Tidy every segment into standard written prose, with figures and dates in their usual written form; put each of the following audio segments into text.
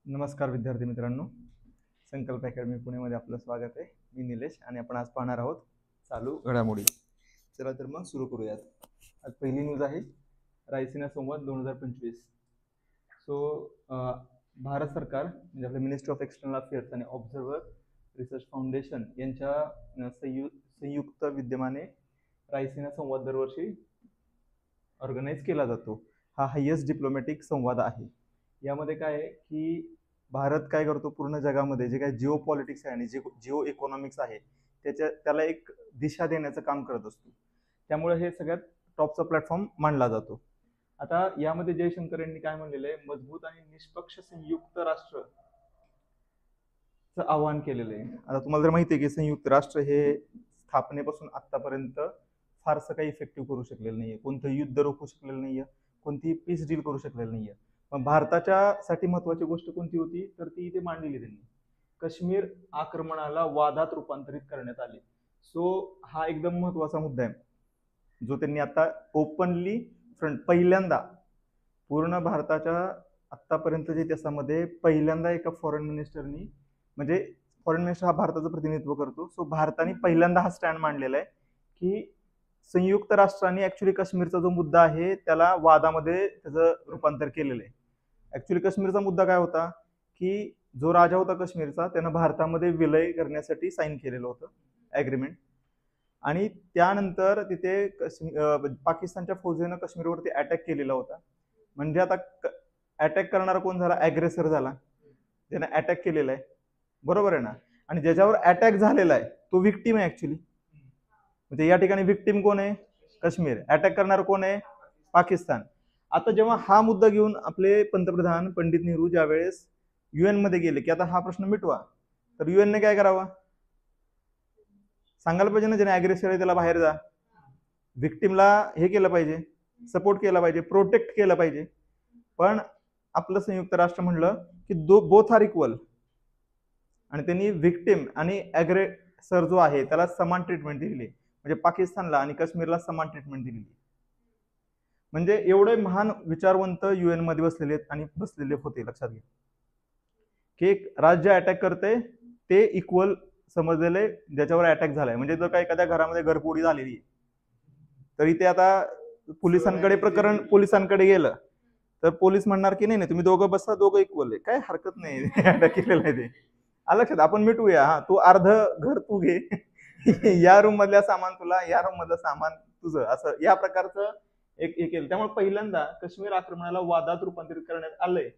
नमस्कार विद्यार्थी मित्रांनो, संकल्प अकॅडमी पुणेमध्ये आपलं स्वागत आहे. मी निलेश आणि आपण आज पाहणार आहोत चालू घडामोडी. चला तर मग सुरू करूयात. आज पहिली न्यूज आहे रायसीना संवाद 2025. भारत सरकार म्हणजे आपलं मिनिस्ट्री ऑफ एक्सटर्नल अफेअर्स आणि ऑब्झर्वर रिसर्च फाउंडेशन यांच्या संयुक्त विद्यमाने रायसीना संवाद दरवर्षी ऑर्गनाईज केला जातो. हा हायेस्ट डिप्लोमॅटिक संवाद आहे. यामध्ये काय आहे की भारत काय करतो, पूर्ण जगामध्ये जे काय जिओ पॉलिटिक्स आहे आणि जे जिओ इकॉनॉमिक्स आहे त्याला एक दिशा देण्याचं काम करत असतो. त्यामुळे हे सगळ्यात टॉपचा प्लॅटफॉर्म मानला जातो. आता यामध्ये जयशंकर यांनी काय म्हणलेलं आहे, मजबूत आणि निष्पक्ष संयुक्त राष्ट्रचं आवाहन केलेलं आहे. आता तुम्हाला जर माहिती आहे की संयुक्त राष्ट्र हे स्थापनेपासून आतापर्यंत फारसं काही इफेक्टिव्ह करू शकलेलं नाहीये, कोणतं युद्ध रोखू शकलेलं नाहीये, कोणतीही पीस डील करू शकलेलं नाहीये. पण भारताच्यासाठी महत्वाची गोष्ट कोणती होती तर ती इथे मांडलेली त्यांनी. काश्मीर आक्रमणाला वादात रूपांतरित करण्यात आले. हा एकदम महत्वाचा मुद्दा आहे जो त्यांनी आता ओपनली पहिल्यांदा पूर्ण भारताच्या आतापर्यंतच्या इतिहासामध्ये पहिल्यांदा एका फॉरेन मिनिस्टरनी, म्हणजे फॉरेन मिनिस्टर हा भारताचं प्रतिनिधित्व करतो, भारताने पहिल्यांदा हा स्टँड मांडलेला आहे की संयुक्त राष्ट्रांनी ऍक्च्युली काश्मीरचा जो मुद्दा आहे त्याला वादामध्ये त्याचं रूपांतर केलेलं आहे. ऍक्च्युली काश्मीरचा मुद्दा काय होता की जो राजा होता काश्मीरचा त्यानं भारतामध्ये विलय करण्यासाठी साईन केलेलं होतं ऍग्रीमेंट, आणि त्यानंतर तिथे पाकिस्तानच्या फौजेनं काश्मीरवरती अटॅक केलेला होता. म्हणजे आता अटॅक करणारा कोण झाला, ऍग्रेसर झाला, ज्याने अटॅक केलेला आहे, बरोबर आहे ना. आणि ज्याच्यावर अटॅक झालेला आहे तो विक्टीम आहे ऍक्च्युली. म्हणजे या ठिकाणी विक्टीम कोण आहे, काश्मीर. अटॅक करणार कोण आहे, पाकिस्तान. आता जेव्हा हा मुद्दा घेऊन आपले पंतप्रधान पंडित नेहरू ज्यावेळेस UN मध्ये गेले की आता हा प्रश्न मिटवा, तर UN ने काय करावं, सांगायला पाहिजे ना, ज्याने अग्रेसर आहे त्याला बाहेर जा, विक्टीमला हे केलं पाहिजे, सपोर्ट केला पाहिजे, प्रोटेक्ट केलं पाहिजे. पण आपलं संयुक्त राष्ट्र म्हणलं की बोथ आर इक्वल, आणि त्यांनी विक्टीम आणि अग्रेसर जो आहे त्याला समान ट्रीटमेंट दिलेली. म्हणजे पाकिस्तानला आणि काश्मीरला समान ट्रीटमेंट दिलेली. म्हणजे एवढे महान विचारवंत UN मध्ये बसलेले होते. लक्षात घ्या की एक राज्य अटॅक करते ते इक्वल समजलेले ज्याच्यावर अटॅक झालाय. म्हणजे जर का एखाद्या घरामध्ये घरफोडी झालेली तर इथे आता पोलिसांकडे गेलं तर पोलीस म्हणणार की नाही तुम्ही दोघं बसा, दोघं इक्वल आहे, काय हरकत नाही, अटॅक केलेलं आहे ते. लक्षात, आपण मिटवूया, हा तू अर्ध घर तू घे, या रूम मधल्या सामान तुला, या रूम मधलं सामान तुझं, असं या प्रकारचं एक केलं. त्यामुळे पहिल्यांदा काश्मीर आक्रमणाला वादात रूपांतरित करण्यात आलंय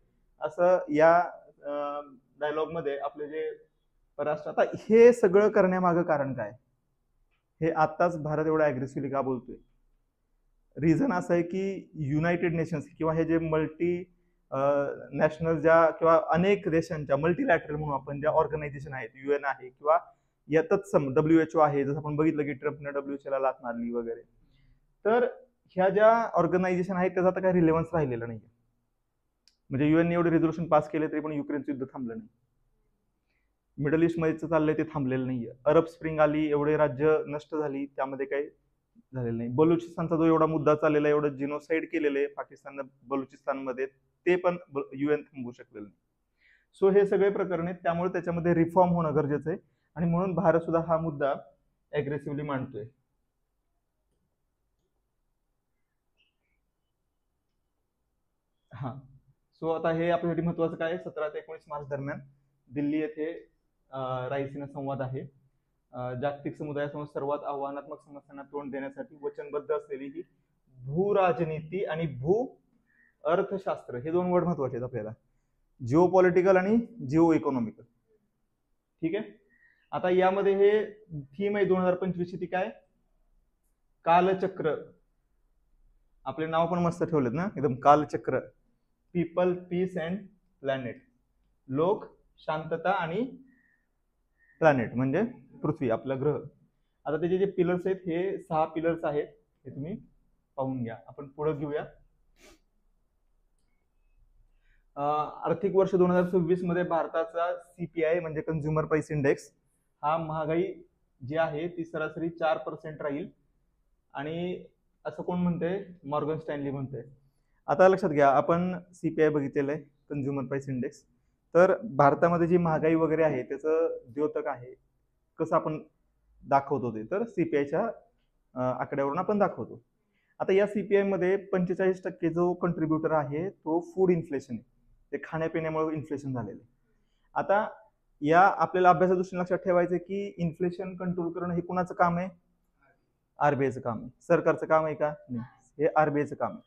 असं या डायलॉग मध्ये आपले जे परराष्ट्र. आता हे सगळं करण्यामागं कारण काय, हे आताच भारत एवढा अग्रेसिव्हली का बोलतोय? रिझन असं आहे की युनायटेड नेशन्स किंवा हे जे मल्टी नॅशनल ज्या किंवा अनेक देशांच्या मल्टीलॅटरल म्हणून आपण ज्या ऑर्गनायझेशन आहेत, UN आहे किंवा या तत्सम WHO आहे, जसं आपण बघितलं की ट्रम्पने WHO ला लाथ मारली वगैरे, तर ह्या ज्या ऑर्गनायझेशन आहेत त्याचा आता काही रिलेव्हन्स राहिलेला नाही. म्हणजे UN ने एवढे रेझोल्युशन पास केले तरी पण युक्रेनचं युद्ध थांबलं नाही. मिडल ईस्ट मध्ये चाललंय ते थांबलेलं नाहीये. अरब स्प्रिंग आली, एवढे राज्य नष्ट झाली, त्यामध्ये काही झालेलं नाही. बलुचिस्तानचा जो एवढा मुद्दा चाललेला आहे, एवढं जिनोसाइड केलेलं आहे पाकिस्ताननं बलुचिस्तानमध्ये, ते पण UN थांबवू शकलेलं नाही. हे सगळे प्रकरण आहेत, त्यामुळे त्याच्यामध्ये रिफॉर्म होणं गरजेचं आहे, आणि म्हणून भारत सुद्धा हा मुद्दा अग्रेसिव्हली मांडतोय. हा आता हे आपल्यासाठी महत्वाचं काय, 17 ते 19 मार्च दरम्यान दिल्ली येथे रायसीना संवाद आहे. जागतिक समुदायासमोर सर्वात आव्हानात्मक समस्यांना तोंड देण्यासाठी वचनबद्ध असलेली ही भू राजनीती आणि भू अर्थशास्त्र, हे दोन वर्ड महत्वाचे आहेत आपल्याला, जिओ पॉलिटिकल आणि जिओ इकॉनॉमिकल. ठीक आहे. आता यामध्ये हे थीम आहे 2025 ची, ती काय, कालचक्र. आपले नाव पण मस्त ठेवलेत ना एकदम, कालचक्र. People, peace and planet. लोक, शांतता आणि प्लॅनेट म्हणजे पृथ्वी, आपला ग्रह. आता त्याचे जे पिलर्स आहेत हे 6 पिलर्स आहेत, हे तुम्ही पाहून घ्या. आपण पुढे घेऊया. आर्थिक वर्ष 2026 मध्ये भारताचा CPI म्हणजे कन्झ्युमर प्राइस इंडेक्स, हा महागाई जी आहे ती सरासरी 4% राहील. आणि असं कोण म्हणते, मॉर्गन स्टॅनली म्हणते. आता लक्षात घ्या, आपण CPI बघितलेलं आहे, कन्झ्युमर प्राइस इंडेक्स. तर भारतामध्ये जी महागाई वगैरे आहे त्याचं द्योतक आहे कसं आपण दाखवतो ते तर सीपीआयच्या आकड्यावरून आपण दाखवतो. आता या सीपीआय मध्ये 45% जो कंट्रीब्युटर आहे तो फूड इन्फ्लेशन आहे, ते खाण्यापिण्यामुळे इन्फ्लेशन झालेलं आहे. आता या आपल्याला अभ्यासा दृष्टीने लक्षात ठेवायचं की इन्फ्लेशन कंट्रोल करणं हे कुणाचं काम आहे? आरबीआयचं काम आहे. सरकारचं काम आहे का? नाही, हे आरबीआयचं काम आहे.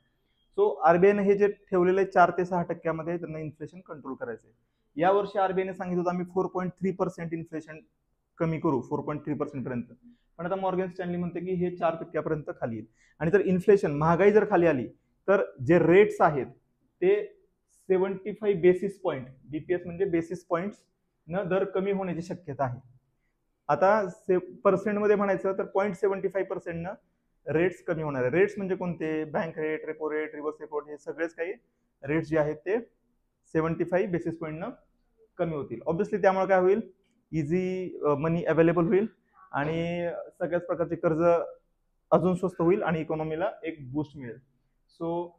सो आरबीआयने हे जे ठेवलेलं आहे 4 ते 6% त्यांना इन्फ्लेशन कंट्रोल करायचं आहे. यावर्षी आरबीआयने सांगितलं होतं आम्ही 4.3% इन्फ्लेशन कमी करू, 4.3% पर्यंत. पण आता मॉर्गन स्टॅनली म्हणते की हे 4% खाली येईल. आणि जर इन्फ्लेशन महागाई जर खाली आली तर जे रेट्स आहेत ते 75 बेसिस पॉईंट, बीपीएस म्हणजे बेसिस पॉईंट्स न दर कमी होण्याची शक्यता आहे. आता पर्सेंटमध्ये म्हणायचं तर 0.75% न रेट्स कमी होणार आहे. रेट्स म्हणजे कोणते? Bank rate, repo rate, reverse repo rate, हे सगळेच काही रेट्स जे आहेत ते 75 बेसिस पॉईंट न कमी होतील. ऑब्व्हियसली त्यामुळे काय होईल? इझी मनी अवेलेबल होईल आणि सगळ्याच प्रकारचे कर्ज अजून स्वस्त होईल आणि इकॉनॉमीला एक बूस्ट मिळेल. सो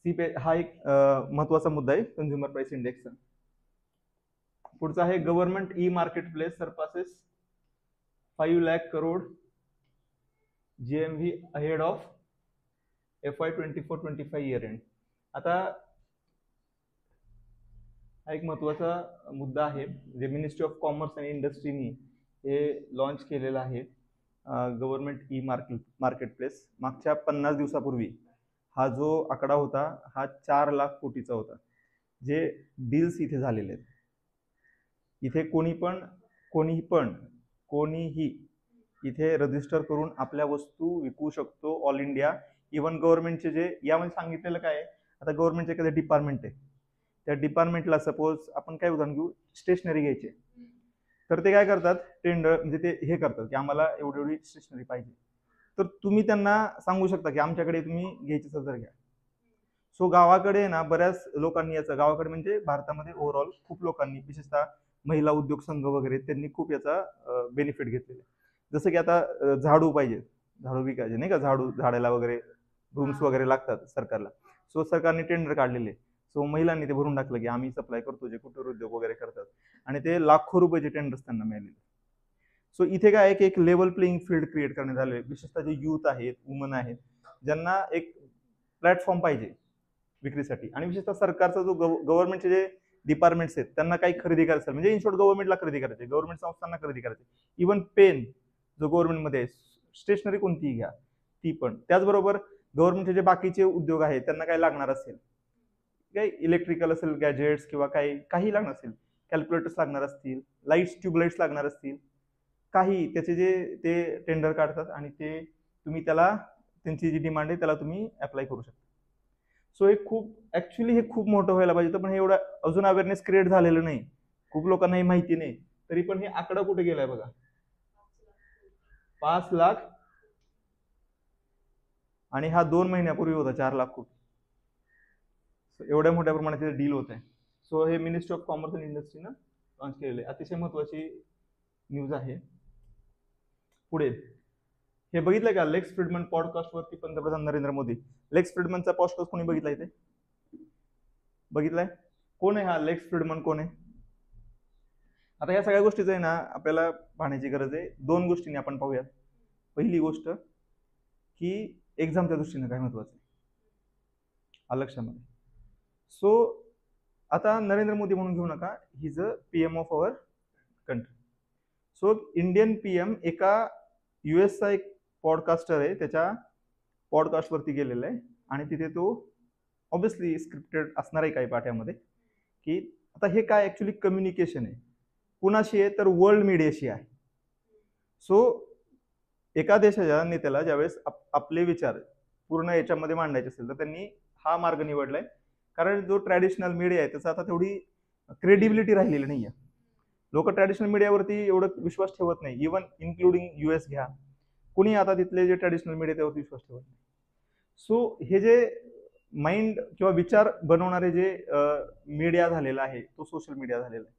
सीपीआय हा एक महत्वाचा मुद्दा आहे कंझ्युमर प्राइस इंडेक्सचा. पुढचा आहे government E market place surpasses 5 lakh crore GMV ahead of FY 24-25 year end. आता हा एक महत्वाचा मुद्दा आहे जे मिनिस्ट्री ऑफ कॉमर्स आणि इंडस्ट्रीनी हे लॉन्च केलेलं आहे. गव्हर्नमेंट ई मार्केट प्लेस मागच्या 50 दिवसापूर्वी हा जो आकडा होता हा 4 लाख कोटीचा होता. जे डील्स इथे झालेले आहेत. इथे कोणीही इथे रजिस्टर करून आपल्या वस्तू विकू शकतो ऑल इंडिया. इव्हन गव्हर्नमेंटचे जे यामध्ये सांगितलेलं काय आहे, आता गव्हर्नमेंटचे एखादं डिपार्टमेंट आहे, त्या डिपार्टमेंटला सपोज आपण काय उदाहरण घेऊ, स्टेशनरी घ्यायचे, तर ते काय करतात, टेंडर म्हणजे ते हे करतात की आम्हाला एवढी एवढी स्टेशनरी पाहिजे, तर तुम्ही त्यांना सांगू शकता की आमच्याकडे तुम्ही घ्यायची असेल तर घ्या. सो गावाकडे ना बऱ्याच लोकांनी याचा, गावाकडे म्हणजे भारतामध्ये ओव्हरऑल खूप लोकांनी, विशेषतः महिला उद्योग संघ वगैरे, त्यांनी खूप याचा बेनिफिट घेतलेला. जसं की आता झाडू पाहिजे, झाडू विकायचे नाही का, झाडायला वगैरे रूम्स वगैरे लागतात सरकारला. सो सरकारने टेंडर काढलेले, सो महिलांनी ते भरून टाकलं की आम्ही सप्लाय करतो, जे कुटीर उद्योग वगैरे करतात, आणि ते लाखो रुपयाचे टेंडर्स त्यांना मिळालेले. सो इथे काय एक लेवल प्लेइंग फील्ड क्रिएट करण्यात आले. विशेषतः जे युथ आहेत, वुमन आहेत, ज्यांना एक प्लॅटफॉर्म पाहिजे विक्रीसाठी, आणि विशेषतः सरकारचा जो गव्हर्नमेंटचे जे डिपार्टमेंट्स आहेत त्यांना काही खरेदी करायचं, म्हणजे इन शॉर्ट गव्हर्नमेंटला खरेदी करायचे, गव्हर्नमेंट संस्थांना खरेदी करायचे. इव्हन पेन जो गव्हर्नमेंटमध्ये, स्टेशनरी कोणतीही घ्या ती पण. त्याचबरोबर गव्हर्नमेंटचे जे बाकीचे उद्योग आहेत त्यांना काय लागणार असेल, काही इलेक्ट्रिकल असेल, गॅजेट्स किंवा काही लागणार असेल, कॅल्क्युलेटर्स लागणार असतील, लाईट्स, ट्यूबलाईट्स लागणार असतील, काही त्याचे जे ते टेंडर काढतात आणि ते तुम्ही त्याला, त्यांची जी डिमांड आहे त्याला तुम्ही अप्लाय करू शकता. सो हे खूप मोठं व्हायला पाहिजे, पण हे एवढं अजून अवेअरनेस क्रिएट झालेलं नाही, खूप लोकांना हे माहिती नाही. तरी पण हे आकडा कुठे गेलाय बघा, 5 लाख, आणि हा 2 महिन्यापूर्वी होता 4 लाख कोटी. एवढ्या मोठ्या प्रमाणात डील होत आहे. सो हे मिनिस्ट्री ऑफ कॉमर्स अँड इंडस्ट्रीनं लॉन्च केलेले, अतिशय महत्वाची न्यूज आहे. पुढे हे बघितलंय का, लेक्स फ्रीडमन पॉडकास्ट वरती पंतप्रधान नरेंद्र मोदी, लेक्स फ्रीडमनचा पॉडकास्ट कोणी बघितलाय? ते बघितलाय? कोण आहे हा लेक्स फ्रीडमन, कोण आहे? आता या सगळ्या गोष्टीचं आहे ना आपल्याला पाहण्याची गरज आहे. 2 गोष्टींनी आपण पाहूयात. पहिली गोष्ट की एक्झामच्या दृष्टीने काय महत्वाचं आहे लक्षामध्ये. सो आता नरेंद्र मोदी म्हणून घेऊ नका, he is a PM of our country. So Indian PM एका US चा एक पॉडकास्टर आहे, त्याच्या पॉडकास्टवरती गेलेला आहे, आणि तिथे तो ऑब्व्हियसली स्क्रिप्टेड असणार आहे काही पाठ्यामध्ये, की आता हे काय ऍक्च्युली कम्युनिकेशन आहे, कुणाशी आहे तर वर्ल्ड मीडियाशी आहे. सो एका देशाच्या नेत्याला ज्यावेळेस आपले विचार पूर्ण याच्यामध्ये मांडायचे असेल तर त्यांनी हा मार्ग निवडलाय, कारण जो ट्रॅडिशनल मीडिया आहे त्याचा आता तेवढी क्रेडिबिलिटी राहिलेली नाहीये. लोक ट्रॅडिशनल मीडियावरती एवढं विश्वास ठेवत नाही, इव्हन इन्क्लुडिंग US घ्या, कुणी आता तिथले जे ट्रॅडिशनल मीडिया त्यावरती विश्वास ठेवत नाही. सो हे जे माइंड किंवा विचार बनवणारे जे मीडिया झालेला आहे तो सोशल मीडिया झालेला आहे,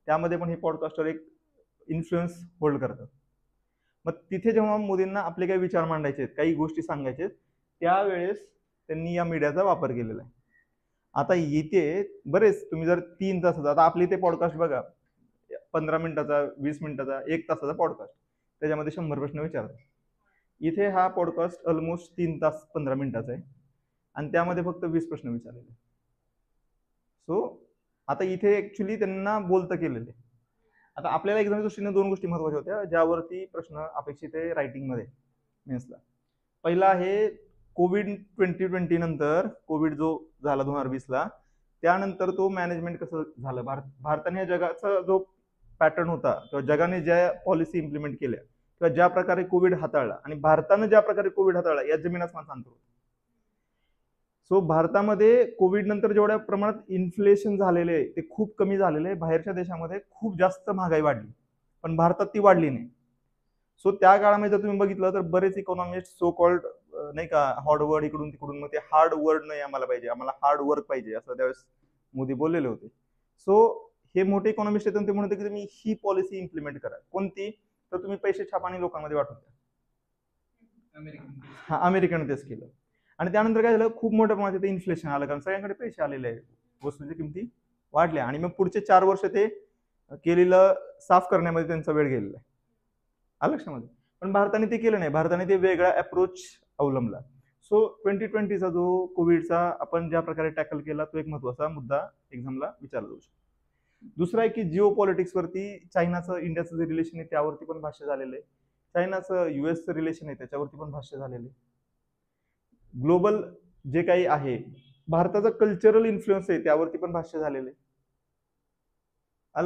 त्यामध्ये पण हे पॉडकास्टर एक इन्फ्लुएन्स होल्ड करतात. मग तिथे जेव्हा मोदींना आपले काही विचार मांडायचे आहेत, काही गोष्टी सांगायचे आहेत, त्यावेळेस त्यांनी या मीडियाचा वापर केलेला आहे. आता इथे बरेच तुम्ही जर 3 तासाचा, आता आपल्या इथे पॉडकास्ट बघा 15 मिनिटाचा, 20 मिनिटाचा, 1 तासाचा पॉडकास्ट, त्याच्यामध्ये 100 प्रश्न विचारतात. इथे हा पॉडकास्ट ऑलमोस्ट 3 तास 15 मिनिटाचा आहे आणि त्यामध्ये फक्त 20 प्रश्न विचारलेले. सो आता इथे ऍक्च्युली त्यांना बोलतं केलेलं आहे. आता आपल्याला एक्झामच्या दृष्टीने 2 गोष्टी महत्वाच्या होत्या ज्यावरती प्रश्न अपेक्षित आहे रायटिंगमध्ये मेन्सला. पहिला आहे कोविड 2020 नंतर, कोविड जो झाला 2020ला, त्यानंतर तो मॅनेजमेंट कसं झालं, भारताने जगाचा जो पॅटर्न होता किंवा जगाने ज्या पॉलिसी इम्प्लिमेंट केल्या किंवा ज्या प्रकारे कोविड हाताळला आणि भारतानं ज्या प्रकारे कोविड हाताळला या जमीन आसमानाचं अंतर होतं. सो भारतामध्ये कोविड नंतर जेवढ्या प्रमाणात इन्फ्लेशन झालेले आहे ते खूप कमी झालेले आहे. बाहेरच्या देशामध्ये खूप जास्त महागाई वाढली पण भारतात ती वाढली नाही. सो त्या काळामध्ये जर तुम्ही बघितलं तर बरेच इकॉनॉमिस्ट सो कॉल्ड नाही का हार्ड वर्ड इकडून तिकडून, मग ते हार्ड वर्ड नाही आम्हाला पाहिजे, आम्हाला हार्ड वर्क पाहिजे असं त्यावेळेस मोदी बोललेले होते. सो हे मोठे इकॉनॉमिस्ट आहेत ते म्हणते की तुम्ही ही पॉलिसी इम्प्लिमेंट करा. कोणती? तर तुम्ही पैसे छापा आणि लोकांमध्ये वाटून द्या. हा, अमेरिकेने तेच केलं. आणि त्यानंतर काय झालं, खूप मोठ्या प्रमाणात इथे इन्फ्लेशन आलं कारण सगळ्यांकडे पैसे आलेले आहेत, वस्तूंच्या किमती वाढल्या आणि मग पुढचे 4 वर्ष ते केलेलं साफ करण्यामध्ये त्यांचा वेळ गेलेला आहे. आलं लक्षामध्ये. पण भारताने ते केलं नाही, भारताने ते वेगळा अप्रोच अवलंबला. सो 2020चा जो कोविडचा आपण ज्या प्रकारे टॅकल केला तो एक महत्वाचा मुद्दा एक्झामला विचारला जाऊ शकतो. दुसरा आहे की जिओ पॉलिटिक्स वरती चायनाचं इंडियाचं जे रिलेशन आहे त्यावरती पण भाष्य झालेलं आहे. चायनाचं युएसचं रिलेशन आहे त्याच्यावरती पण भाष्य झालेलं आहे. ग्लोबल जे काही आहे भारताचा कल्चरल इन्फ्लुएन्स आहे त्यावरती पण भाष्य झालेलं आहे.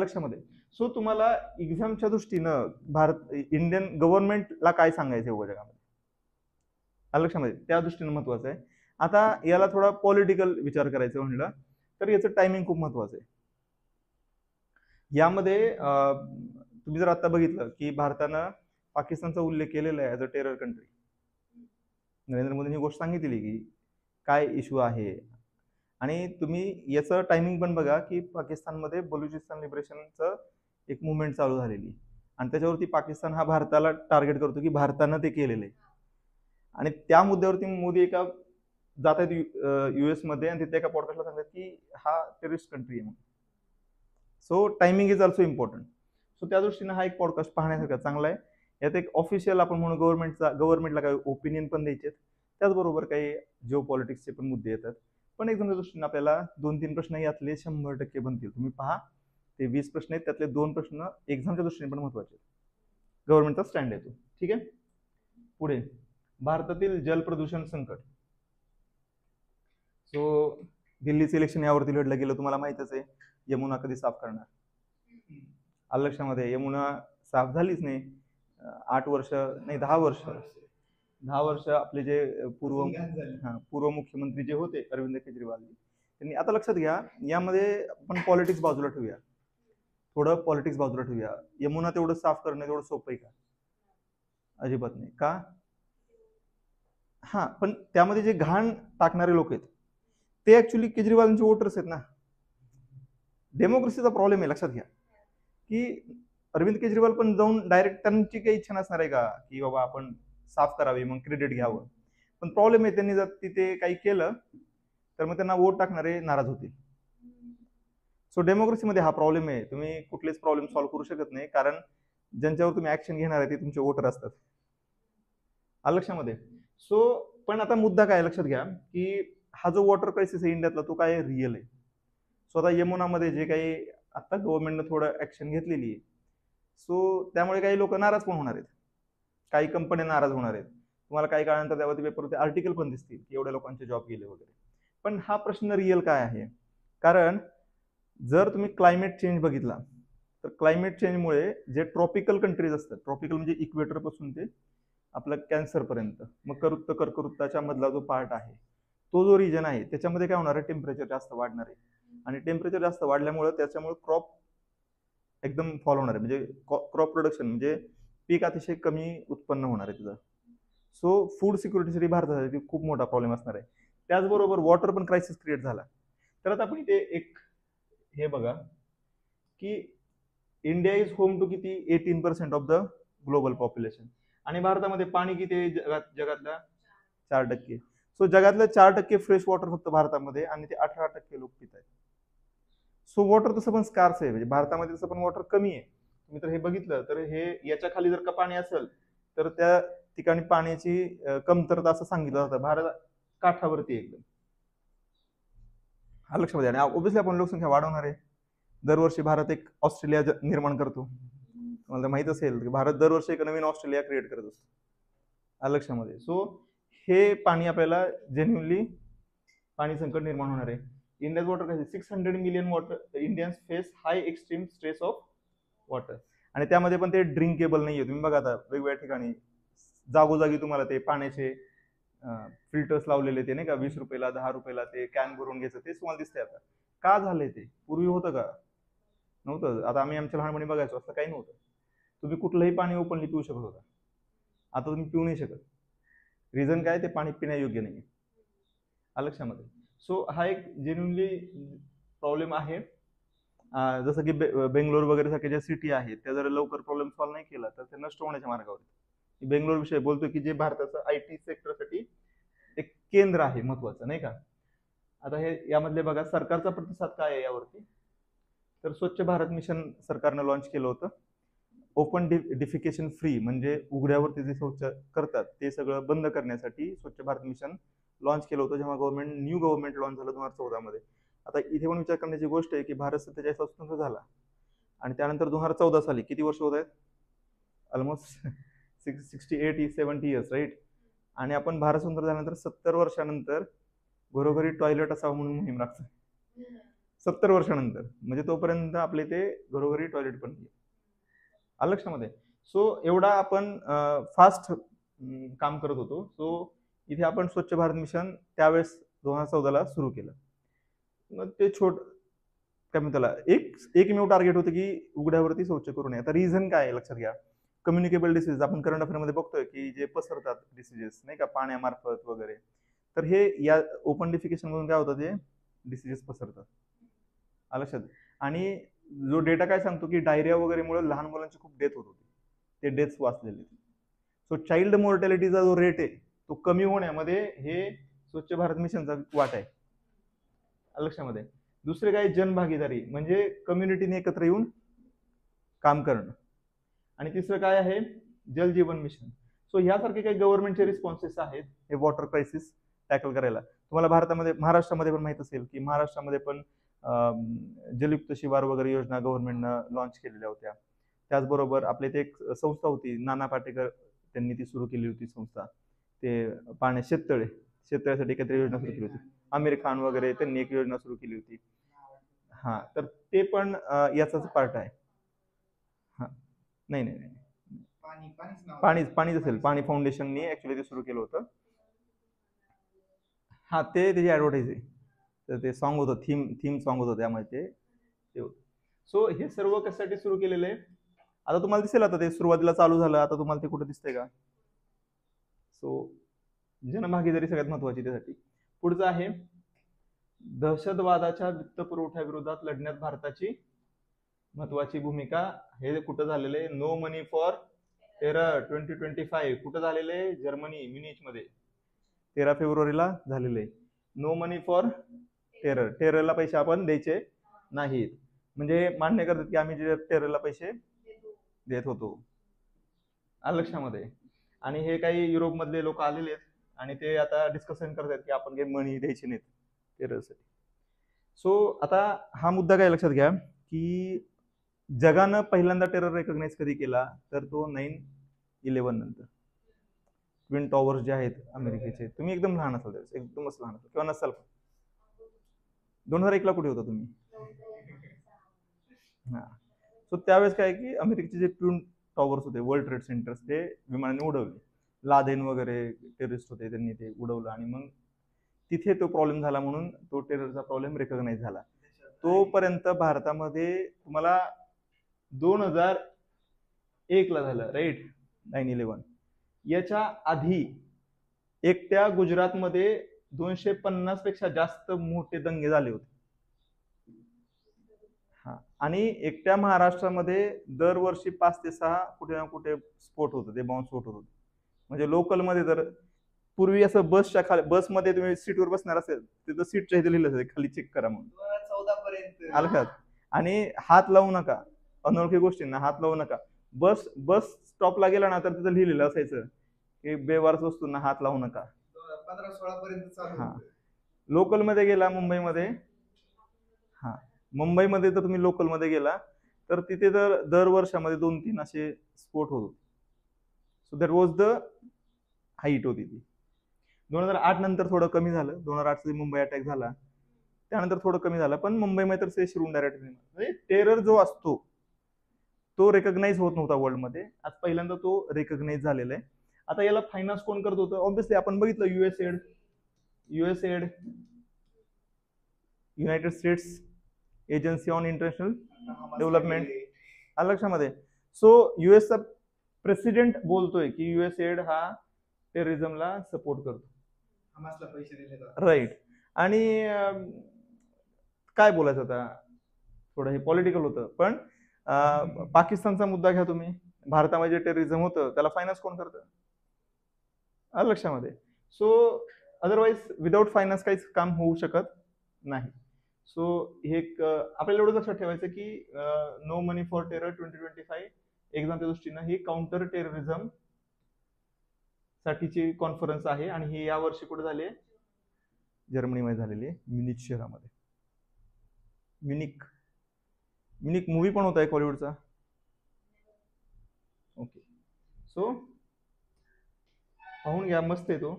लक्षामध्ये. सो तुम्हाला एक्झामच्या दृष्टीनं भारत इंडियन गव्हर्नमेंटला काय सांगायचं आहे जगामध्ये, लक्षामध्ये, त्या दृष्टीनं महत्वाचं आहे. आता याला थोडा पॉलिटिकल विचार करायचं म्हणलं तर याचं टायमिंग खूप महत्वाचं आहे. यामध्ये तुम्ही जर आता बघितलं की भारतानं पाकिस्तानचा उल्लेख केलेला आहे as a terror country. Narendra मोदींनी ही गोष्ट सांगितली की काय इश्यू आहे आणि तुम्ही याचं टायमिंग पण बघा की पाकिस्तानमध्ये बलुचिस्तान लिबरेशनचं एक मुवमेंट चालू झालेली आणि त्याच्यावरती पाकिस्तान हा भारताला टार्गेट करतो की भारतानं ते केलेलं आहे आणि त्या मुद्द्यावरती मोदी एका जात आहेत US मध्ये आणि तिथे एका पॉडकास्टला सांगतात की हा टेररिस्ट कंट्री आहे म्हणून. So timing is also important. So त्या दृष्टीनं हा एक पॉडकास्ट पाहण्यासारखा चांगला आहे. यात एक ऑफिशियल आपण म्हणून गव्हर्नमेंटला काही ओपिनियन पण द्यायचे, त्याचबरोबर काही जिओ पॉलिटिक्सचे पण मुद्दे येतात. पण एक्झामच्या दृष्टीने आपल्याला 2-3 प्रश्न यातले 100% बनतील. तुम्ही पहा ते 20 प्रश्न आहेत त्यातले 2 प्रश्न एक्झामच्या दृष्टीने पण महत्वाचे आहेत. गव्हर्नमेंटचा स्टँड येतो. ठीक आहे. पुढे भारतातील जल प्रदूषण संकट. सो दिल्लीचं इलेक्शन यावरती लढलं गेलं, तुम्हाला माहितच आहे. यमुना कधी साफ करणार? आलं लक्षामध्ये. यमुना साफ झालीच नाही. 8 वर्ष नाही 10 वर्ष आपले जे पूर्व मुख्यमंत्री जे होते अरविंद केजरीवाल त्यांनी, आता लक्षात घ्या यामध्ये आपण पॉलिटिक्स बाजूला ठेवूया, थोडं पॉलिटिक्स बाजूला ठेवूया. यमुना तेवढं साफ करणं तेवढं सोपं आहे का? अजिबात नाही. का? हा, पण त्यामध्ये जे घाण टाकणारे लोक आहेत ते ऍक्च्युली केजरीवालांचे वोटर्स आहेत ना. डेमोक्रेसीचा प्रॉब्लेम आहे, लक्षात घ्या की अरविंद केजरीवाल पण जाऊन डायरेक्ट त्यांची काही इच्छा नसणार आहे का की बाबा आपण साफ करावी मग क्रेडिट घ्यावं. पण प्रॉब्लेम आहे त्यांनी जर तिथे काही केलं तर मग त्यांना वोट टाकणारे नाराज होतील. सो डेमोक्रेसीमध्ये हा प्रॉब्लेम आहे. तुम्ही कुठलेच प्रॉब्लेम सॉल्व्ह करू शकत नाही कारण ज्यांच्यावर तुम्ही ऍक्शन घेणार आहे ते तुमचे वोटर असतात. लक्षामध्ये. सो पण आता मुद्दा काय लक्षात घ्या की हा जो वॉटर क्रायसिस आहे इंडियातला तो काय रिअल आहे. सो आता यमुनामध्ये जे काही आता गव्हर्नमेंटनं थोडं ऍक्शन घेतलेली आहे सो त्यामुळे काही लोक नाराज पण होणार आहेत, काही कंपन्या नाराज होणार आहेत. तुम्हाला काही काळानंतर त्यावरती पेपरवरती आर्टिकल पण दिसतील की एवढ्या लोकांचे जॉब गेले वगैरे. पण हा प्रश्न रिअल काय आहे? कारण जर तुम्ही क्लायमेट चेंज बघितला तर क्लायमेट चेंजमुळे जे ट्रॉपिकल कंट्रीज असतात, ट्रॉपिकल म्हणजे इक्वेटर पासून ते आपलं कॅन्सर पर्यंत, मग कर्कवृत्ताच्या मधला जो पार्ट आहे तो जो रिजन आहे त्याच्यामध्ये काय होणार आहे, टेम्परेचर जास्त वाढणार आहे आणि टेम्परेचर जास्त वाढल्यामुळे त्याच्यामुळे क्रॉप एकदम फॉल होणार आहे, म्हणजे क्रॉप प्रोडक्शन म्हणजे पीक अतिशय कमी उत्पन्न होणार आहे तिथं. सो फूड सिक्युरिटीसाठी भारतासाठी खूप मोठा प्रॉब्लेम असणार आहे. त्याचबरोबर वॉटर पण क्रायसिस क्रिएट झाला. तर आता आपण इथे एक हे बघा की इंडिया इज होम टू किती 18% ऑफ द ग्लोबल पॉप्युलेशन आणि भारतामध्ये पाणी किती जगातल्या 4%. सो जगातलं 4% फ्रेश वॉटर फक्त भारतामध्ये आणि ते 18% लोक पित आहेत. सो वॉटर तसं पण स्कार्स आहे, म्हणजे भारतामध्ये तसं पण वॉटर कमी आहे. तुम्ही तर हे बघितलं तर हे याच्या खाली जर का पाणी असेल तर त्या ठिकाणी पाण्याची कमतरता असं सांगितलं जातं. भारत काठावरती आहे एकदम. लक्षामध्ये. आणि ऑब्व्हियसली आपण लोकसंख्या वाढवणार आहे. दरवर्षी भारत एक ऑस्ट्रेलिया निर्माण करतो. तुम्हाला माहित असेल की भारत दरवर्षी एक नवीन ऑस्ट्रेलिया क्रिएट करत असतो. लक्षामध्ये. सो हे पाणी आपल्याला जेन्युनली पाणी संकट निर्माण होणार आहे. India's water crisis 600 million water Indians face high extreme stress of water. आणि त्यामध्ये पण ते ड्रिंकेबल नाहीये. तुम्ही बघा आता वेगवेगळ्या ठिकाणी जागोजागी तुम्हाला ते पाण्याचे फिल्टर्स लावलेले, ते नाही का 20 रुपयाला 10 रुपयाला ते कॅन भरून घ्यायचं, ते तुम्हाला दिसतंय आता. का झालंय ते? पूर्वी होतं का? नव्हतं. आता आम्ही आमच्या लहानपणी बघायचो, असं काही नव्हतं. तुम्ही कुठलंही पाणी ओपनली पिऊ शकत होता. आता तुम्ही पिऊ नाही शकत. रिझन काय? ते पाणी पिण्यायोग्य नाही. लक्षामध्ये. सो हा एक जेन्युनली प्रॉब्लेम आहे. जसं की बेंगलोर वगैरे सारख्या ज्या सिटी आहेत त्या जर लवकर प्रॉब्लेम सॉल्व्ह नाही केला तर ते नष्ट होण्याच्या मार्गावर. बेंगलोर विषयी बोलतोय की जे भारताचं IT सेक्टरसाठी एक केंद्र आहे महत्वाचं, नाही का. आता हे यामधले बघा सरकारचा प्रतिसाद काय आहे यावरती. तर स्वच्छ भारत मिशन सरकारनं लॉन्च केलं होतं. ओपन डिफिकेशन फ्री, म्हणजे उघड्यावरती जे शौच करतात ते सगळं बंद करण्यासाठी स्वच्छ भारत मिशन लॉन्च केलं होतं जेव्हा न्यू गव्हर्नमेंट लॉन्च झालं 2014 मध्ये. आता इथे पण विचार करण्याची गोष्ट आहे की भारत 47 स्वतंत्र झाला आणि त्यानंतर 2014 साली किती वर्ष होत आहेत? Almost 68-70 years, right. आणि आपण भारत स्वतंत्र झाल्यानंतर 70 वर्षानंतर घरोघरी टॉयलेट असावं म्हणून मोहीम राखतो. 70 वर्षानंतर, म्हणजे तोपर्यंत आपले ते घरोघरी टॉयलेट पण नाही. लक्षामध्ये. सो एवढा आपण फास्ट काम करत होतो. सो इथे आपण स्वच्छ भारत मिशन त्यावेळेस 2014ला सुरू केलं. मग ते काय म्हणतात त्याला, एकमेव टार्गेट होतं की उघड्यावरती शौच करू नये. आता रिझन काय आहे लक्षात घ्या. कम्युनिकेबल डिसीज आपण करंट अफेअरमध्ये बघतोय की जे पसरतात डिसीजेस, नाही का, पाण्यामार्फत वगैरे. तर हे या ओपन डिफिकेशन मधून काय होतं, ते डिसीजेस पसरतात. लक्षात. आणि जो डेटा काय सांगतो की डायरिया वगैरेमुळे लहान मुलांची खूप डेथ होत होती. ते डेथ्स वाचलेले. सो चाइल्ड मॉर्टॅलिटीचा जो रेट आहे तो कमी होण्यामध्ये हे स्वच्छ भारत मिशनचा वाटा आहे. लक्षामध्ये. दुसरे काय? जनभागीदारी, म्हणजे कम्युनिटीने एकत्र येऊन काम करणं. आणि तिसरं काय आहे? जल जीवन मिशन. सो ह्यासारखे काही गव्हर्नमेंटचे रिस्पॉन्सेस आहेत हे वॉटर क्रायसिस टॅकल करायला. तुम्हाला भारतामध्ये महाराष्ट्रामध्ये पण माहित असेल की महाराष्ट्रामध्ये पण जलयुक्त शिवार वगैरे योजना गव्हर्नमेंटनं लॉन्च केलेल्या होत्या. त्याचबरोबर आपल्या इथे एक संस्था होती, नाना पाटेकर, त्यांनी ती सुरू केली होती संस्था. ते पाण्या शेततळ्यासाठी काहीतरी योजना सुरू केली होती. आमिर खान वगैरे त्यांनी एक योजना सुरू केली होती. हा, तर ते पण याचाच पार्ट आहे. हा, नाही, पाणीच असेल. पाणी फाउंडेशननी ऍक्च्युली ते सुरू केलं होतं. हा, ते त्याची ऍडव्हर्टाईज आहे. तर ते सॉन्ग होतं, थीम सॉन्ग होतं त्यामध्ये ते होतं. सो हे सर्व कशासाठी सुरू केलेलं आहे? आता तुम्हाला दिसेल, आता ते सुरुवातीला चालू झालं, आता तुम्हाला ते कुठं दिसतंय का? सो जनभागीदारी सगळ्यात महत्वाची त्यासाठी. पुढचं आहे दहशतवादाच्या वित्तपुरवठ्याविरोधात लढण्यात भारताची महत्वाची भूमिका. हे कुठं झालेले? नो मनी फॉर टेरर 2025 कुठं झालेले? जर्मनी, म्युनिच मध्ये 13 फेब्रुवारीला झालेले. नो मनी फॉर टेररला पैसे आपण द्यायचे नाहीत. म्हणजे मान्य करतात की आम्ही जे टेररला पैसे देत होतो. लक्षामध्ये. आणि हे काही युरोप मधले लोक आलेले आहेत आणि ते आता डिस्कशन करतात की आपण काही मनी द्यायचे नाहीत टेररसाठी. सो आता हा मुद्दा काय लक्षात घ्या की जगानं पहिल्यांदा टेरर रेकग्नाइज कधी केला तर तो 9/11 नंतर. ट्विन टॉवर्स जे आहेत अमेरिकेचे. तुम्ही एकदम लहान असाल त्यावेळेस, एकदमच लहान असाल किंवा नसाल. 2001ला कुठे होता तुम्ही? हा. सो त्यावेळेस काय की अमेरिकेचे जे ट्विन टॉवर्स होते, वर्ल्ड ट्रेड सेंटर्स, ते विमानाने उडवले. लादेन वगैरे टेररिस्ट होते, त्यांनी ते उडवलं आणि मग तिथे तो प्रॉब्लेम झाला म्हणून तो टेररचा प्रॉब्लेम रेकग्नाइज झाला. तोपर्यंत भारतामध्ये तुम्हाला 2001ला झालं, राईट, 9/11. याच्या आधी एकट्या गुजरातमध्ये 250 पेक्षा जास्त मोठे दंगे झाले होते. हा, आणि एकट्या महाराष्ट्रामध्ये दरवर्षी 5 ते 6 कुठे ना कुठे स्फोट होतो, ते बॉम्ब स्फोट होतो. म्हणजे लोकलमध्ये तर पूर्वी असं बसच्या खाली, बसमध्ये तुम्ही सीटवर बसणार असेल तिथं सीटच्या इथे लिहिलं असेल खाली चेक करा म्हणून. 2014 पर्यंत आलं का? आणि हात लावू नका, अनोळखी गोष्टींना हात लावू नका. बस बस स्टॉपला गेला ना तर तिथं लिहिलेलं असायचं की बेवारस वस्तूंना हात लावू नका. 15-16 पर्यंत चालू हा. होतं. लोकलमध्ये गेला मुंबईमध्ये, हा मुंबईमध्ये तर तुम्ही लोकलमध्ये गेला तर तिथे तर दर वर्षामध्ये 2-3 असे स्फोट होत होते. So that was the height होती ती. 2008 नंतर थोडं कमी झालं. 2008 मुंबई अटॅक झाला त्यानंतर थोडं कमी झालं, पण मुंबईमध्ये तर से शिरून डायरेक्ट म्हणजे टेरर जो असतो तो रेकग्नाइज होत नव्हता वर्ल्डमध्ये. आज पहिल्यांदा तो रेकग्नाइज झालेला आहे. आता याला फायनान्स कोण करत होतं? ऑब्व्हियसली आपण बघितलं USAID, United States agency on international development, आलं लक्षामध्ये. सो युएसचा प्रेसिडेंट बोलतोय की युएसएड हा टेररिझमला सपोर्ट करतो, हमासला पैसे दिले जातात. राईट. आणि काय बोलायचं आता, थोडं हे पॉलिटिकल होतं, पण पाकिस्तानचा मुद्दा घ्या तुम्ही. भारतामध्ये जे टेररिझम होतं त्याला फायनान्स कोण करतं? आलं लक्षामध्ये. सो अदरवाईज विदाऊट फायनान्स काहीच काम होऊ शकत नाही. सो हे आपल्याला एवढं लक्षात ठेवायचं की नो मनी फॉर टेरर 2025 एक्झामच्या दृष्टीनं ही काउंटर टेररिझम साठीची कॉन्फरन्स आहे आणि ही या वर्षी कुठे झाली आहे? जर्मनीमध्ये झालेली आहे, म्युनिक शहरामध्ये. म्युनिक मूवी पण होता एक हॉलिवूडचा. ओके, सो पाहून घ्या, मस्त आहे तो.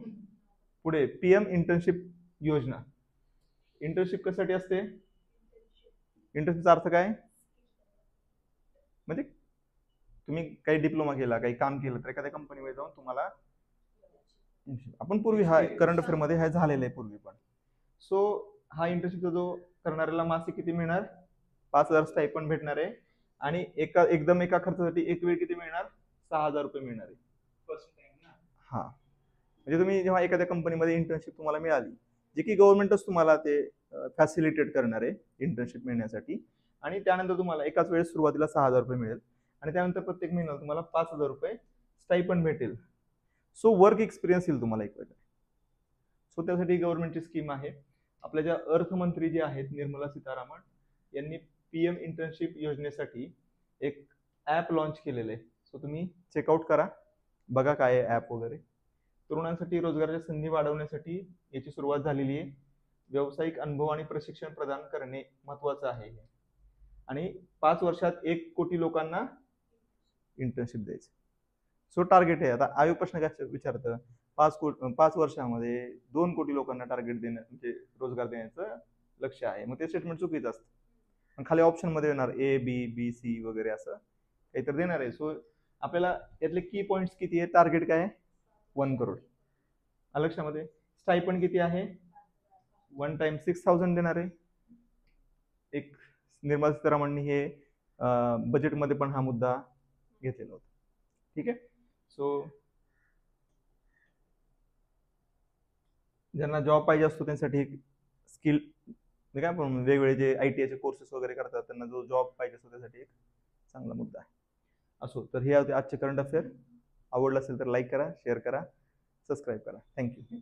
पुढे पीएम इंटर्नशिप योजना. इंटर्नशिप कशासाठी असते? इंटर्नशिपचा अर्थ काय? म्हणजे तुम्ही काही डिप्लोमा केला, काही काम केलं तर एखाद्या कंपनीमध्ये जाऊन तुम्हाला, आपण पूर्वी हा करंट अफेअर मध्ये हा झालेला आहे पूर्वी पण. सो हा इंटर्नशिपचा जो करणाऱ्याला मासिक किती मिळणार? 5,000 स्टायपंड भेटणार आहे आणि एका खर्चासाठी एक वेळ किती मिळणार? 6,000 रुपये मिळणार आहे. हा, म्हणजे तुम्ही जेव्हा एखाद्या कंपनीमध्ये इंटर्नशिप तुम्हाला मिळाली, जे की गव्हर्नमेंटच तुम्हाला ते फॅसिलिटेट करणार आहे इंटर्नशिप मिळण्यासाठी, आणि त्यानंतर तुम्हाला एकाच वेळेस सुरुवातीला 6,000 रुपये मिळेल आणि त्यानंतर प्रत्येक महिन्याला तुम्हाला 5,000 रुपये स्टायपंड भेटेल. सो वर्क एक्सपिरियन्स येईल तुम्हाला एक प्रकारे. सो त्यासाठी गव्हर्नमेंटची स्कीम आहे. आपल्या ज्या अर्थमंत्री जे आहेत निर्मला सीतारामन यांनी पीएम इंटर्नशिप योजनेसाठी एक ॲप लॉन्च केलेलं आहे. सो तुम्ही चेकआउट करा, बघा काय आहे ॲप वगैरे. तरुणांसाठी रोजगाराच्या संधी वाढवण्यासाठी याची सुरुवात झालेली आहे. व्यावसायिक अनुभव आणि प्रशिक्षण प्रदान करणे महत्वाचं आहे आणि 5 वर्षात 1 कोटी लोकांना इंटर्नशिप द्यायचं. सो टार्गेट आहे. आता आयोग प्रश्न काय विचारतं? 5 वर्षामध्ये 2 कोटी लोकांना टार्गेट देणं म्हणजे रोजगार देण्याचं लक्ष्य आहे. मग ते स्टेटमेंट चुकीचं असतं. पण खाली ऑप्शन मध्ये येणार ए बी बी सी वगैरे असं काहीतरी देणार आहे. सो आपल्याला यातले की पॉइंट्स किती आहे? टार्गेट काय आहे? 1 करोड. लक्षामध्ये. स्टायपंड किती आहे? 1 टाइम 6,000 देणार आहे. एक निर्मला सीतारामननी हे बजेटमध्ये पण हा मुद्दा घेतलेला होता. ठीक आहे. सो ज्यांना जॉब पाहिजे असतो त्यांसाठी एक स्किल, काय आपण वेगवेगळे जे ITI कोर्सेस वगैरे करतात त्यांना जो जॉब पाहिजे असतो त्यासाठी एक चांगला मुद्दा आहे. असो, तर हे होते आजचे करंट अफेअर. आवडलं असेल तर लाईक करा, शेअर करा, सबस्क्राईब करा. थँक्यू.